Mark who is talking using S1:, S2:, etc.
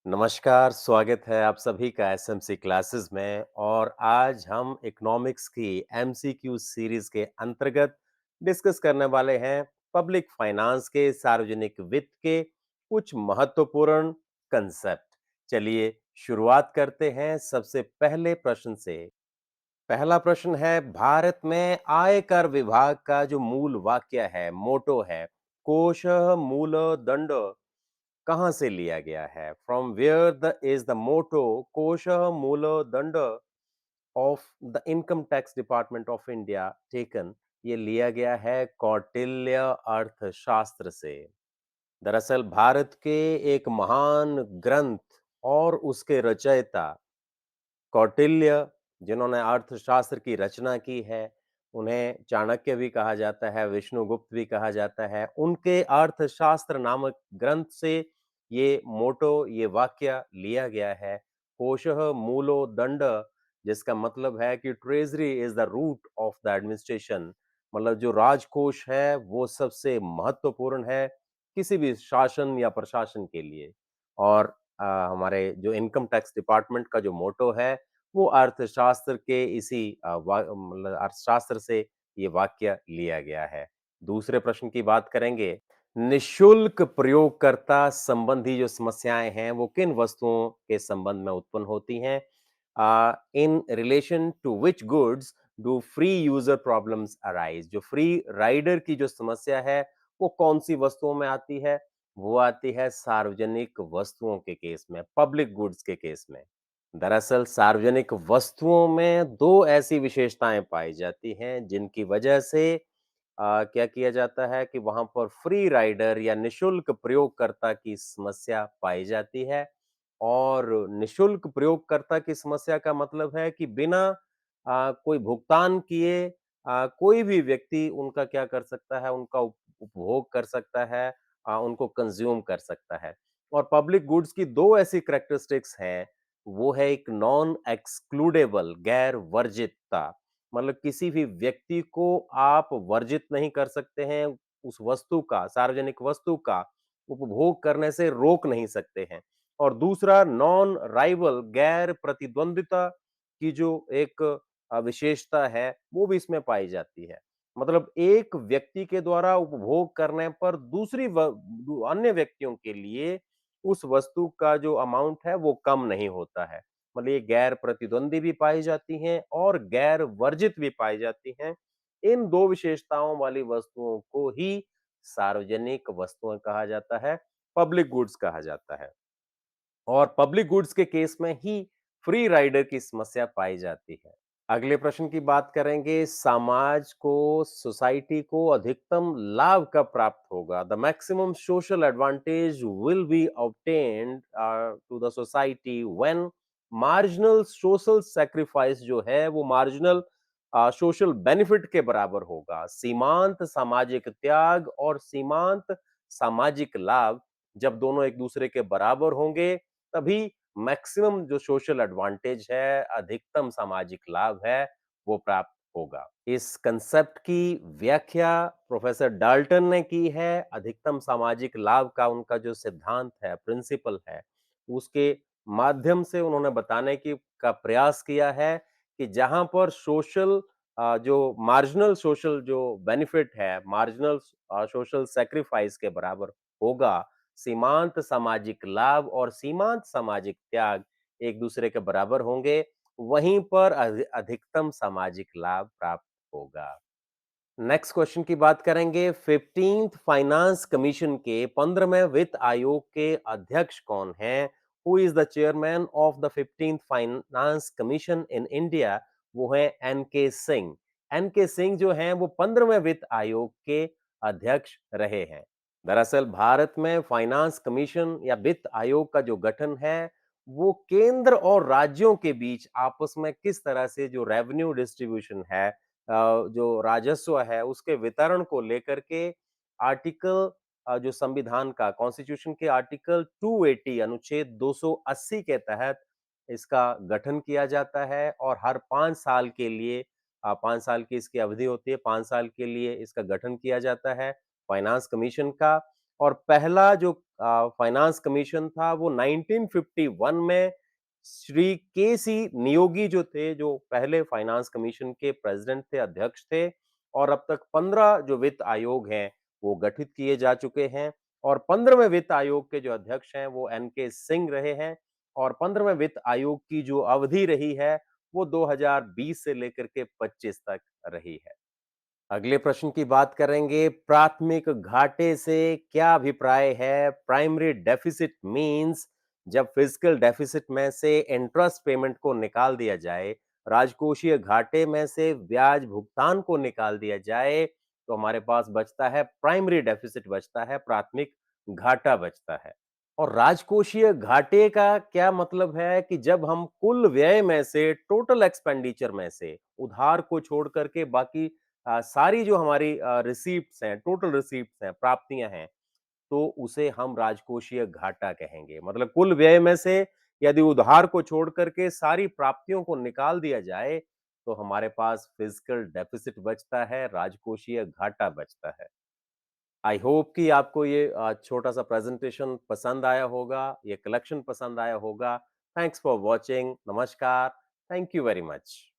S1: नमस्कार, स्वागत है आप सभी का एसएमसी क्लासेस में। और आज हम इकोनॉमिक्स की एमसीक्यू सीरीज के अंतर्गत डिस्कस करने वाले हैं पब्लिक फाइनेंस के सार्वजनिक वित्त के कुछ महत्वपूर्ण कंसेप्ट। चलिए शुरुआत करते हैं सबसे पहले प्रश्न से। पहला प्रश्न है, भारत में आयकर विभाग का जो मूल वाक्य है, मोटो है, कोशः मूल दंड, कहां से लिया गया है? From where the is the motto कोशः मूल दंड of the income tax department of India taken? ये लिया गया है कौटिल्य अर्थशास्त्र से। दरअसल भारत के एक महान ग्रंथ और उसके रचयिता कौटिल्य, जिन्होंने अर्थशास्त्र की रचना की है, उन्हें चाणक्य भी कहा जाता है, विष्णुगुप्त भी कहा जाता है। उनके अर्थशास्त्र नामक ग्रंथ से ये मोटो, ये वाक्य लिया गया है, कोशः मूलो दंड, जिसका मतलब है कि treasury is the root of the administration. मतलब जो राजकोष है वो सबसे महत्वपूर्ण है किसी भी शासन या प्रशासन के लिए। और हमारे जो इनकम टैक्स डिपार्टमेंट का जो मोटो है वो अर्थशास्त्र के इसी मतलब अर्थशास्त्र से ये वाक्य लिया गया है। दूसरे प्रश्न की बात करेंगे। निशुल्क प्रयोगकर्ता संबंधी जो समस्याएं हैं वो किन वस्तुओं के संबंध में उत्पन्न होती हैं? In relation to which goods do free user problems arise? जो फ्री राइडर की जो समस्या है वो कौन सी वस्तुओं में आती है? वो आती है सार्वजनिक वस्तुओं के केस में, पब्लिक गुड्स के केस में। दरअसल सार्वजनिक वस्तुओं में दो ऐसी विशेषताएं पाई जाती हैं जिनकी वजह से क्या किया जाता है कि वहां पर फ्री राइडर या निशुल्क प्रयोगकर्ता की समस्या पाई जाती है। और निशुल्क प्रयोगकर्ता की समस्या का मतलब है कि बिना कोई भुगतान किए कोई भी व्यक्ति उनका क्या कर सकता है, उनका उपभोग कर सकता है, उनको कंज्यूम कर सकता है। और पब्लिक गुड्स की दो ऐसी करेक्टरिस्टिक्स हैं, वो है एक नॉन एक्सक्लूडेबल, गैर वर्जितता। मतलब किसी भी व्यक्ति को आप वर्जित नहीं कर सकते हैं, उस वस्तु का, सार्वजनिक वस्तु का उपभोग करने से रोक नहीं सकते हैं। और दूसरा नॉन राइवल, गैर प्रतिद्वंदिता की जो एक विशेषता है वो भी इसमें पाई जाती है। मतलब एक व्यक्ति के द्वारा उपभोग करने पर अन्य व्यक्तियों के लिए उस वस्तु का जो अमाउंट है वो कम नहीं होता है। मतलब ये गैर प्रतिद्वंदी भी पाई जाती हैं और गैर वर्जित भी पाई जाती हैं। इन दो विशेषताओं वाली वस्तुओं को ही सार्वजनिक वस्तुएं कहा जाता है, पब्लिक गुड्स कहा जाता है। और पब्लिक गुड्स के केस में ही फ्री राइडर की समस्या पाई जाती है। अगले प्रश्न की बात करेंगे। समाज को, सोसाइटी को अधिकतम लाभ कब प्राप्त होगा? The maximum social advantage will be obtained to the society when marginal social sacrifice जो है वो मार्जिनल सोशल बेनिफिट के बराबर होगा। सीमांत सामाजिक त्याग और सीमांत सामाजिक लाभ जब दोनों एक दूसरे के बराबर होंगे, तभी मैक्सिमम जो सोशल एडवांटेज है, अधिकतम सामाजिक लाभ है, वो प्राप्त होगा। इस कंसेप्ट की व्याख्या प्रोफेसर डाल्टन ने की है। अधिकतम सामाजिक लाभ का उनका जो सिद्धांत है, प्रिंसिपल है, उसके माध्यम से उन्होंने बताने की का प्रयास किया है कि जहां पर सोशल जो मार्जिनल सोशल जो बेनिफिट है, मार्जिनल सोशल सैक्रिफाइस के बराबर होगा, सीमांत सामाजिक लाभ और सीमांत सामाजिक त्याग एक दूसरे के बराबर होंगे, वहीं पर अधिकतम सामाजिक लाभ प्राप्त होगा। नेक्स्ट क्वेश्चन की बात करेंगे। 15th फाइनेंस कमीशन के 15वें वित्त आयोग के अध्यक्ष कौन हैं? Who is the chairman of the 15th finance commission in India? वो है एन के सिंह। एन के सिंह जो हैं वो 15वें वित्त आयोग के अध्यक्ष रहे हैं। दरअसल भारत में फाइनेंस कमीशन या वित्त आयोग का जो गठन है वो केंद्र और राज्यों के बीच आपस में किस तरह से जो रेवेन्यू डिस्ट्रीब्यूशन है, जो राजस्व है उसके वितरण को लेकर के आर्टिकल, जो संविधान का, कॉन्स्टिट्यूशन के आर्टिकल 280 अनुच्छेद 280 के तहत इसका गठन किया जाता है। और हर 5 साल के लिए 5 साल की इसकी अवधि होती है, 5 साल के लिए इसका गठन किया जाता है फाइनेंस कमीशन का। और पहला जो फाइनेंस कमीशन था वो 1951 में श्री के.सी. नियोगी जो थे, जो पहले फाइनेंस कमीशन के प्रेज़िडेंट थे, अध्यक्ष थे और अब तक 15 जो वित्त आयोग हैं, वो गठित किए जा चुके हैं और 15वें वित्त आयोग के जो अध्यक्ष हैं, वो एन.के. सिंह रहे हैं और 15वें वित्त आयोग की जो अवधि रही है, वो 2020 से लेकर के 25 तक रही है। अगले प्रश्न की बात करेंगे, प्राथमिक घाटे से क्या अभिप्राय है? प्राइमरी डेफिसिट मीन्स जब फिजिकल डेफिसिट में से इंटरेस्ट पेमेंट को निकाल दिया जाए, राजकोषीय घाटे में से ब्याज भुगतान को निकाल दिया जाए, तो हमारे पास बचता है प्राइमरी डेफिसिट बचता है, प्राथमिक घाटा बचता है। और राजकोषीय घाटे का क्या मतलब है कि जब हम कुल व्यय में से, टोटल एक्सपेंडिचर में से, उधार को छोड़ करके बाकी सारी जो हमारी रिसीप्ट्स हैं, टोटल रिसीप्ट्स हैं, प्राप्तियाँ हैं, तो उसे हम राजकोषीय घाटा कहेंगे। मतलब कुल व्यय में से यदि उधार को छोड़ करके सारी प्राप्तियों को निकाल दिया जाए, तो हमारे पास फिस्कल डेफिसिट बचता है, राजकोषीय घाटा बचता है। आई होप कि आपको ये छोटा-सा प्रेज़ेंटेशन पसंद आया होगा, ये कलेक्शन पसंद आया होगा। Thanks for watching. नमस्कार। Thank you very much.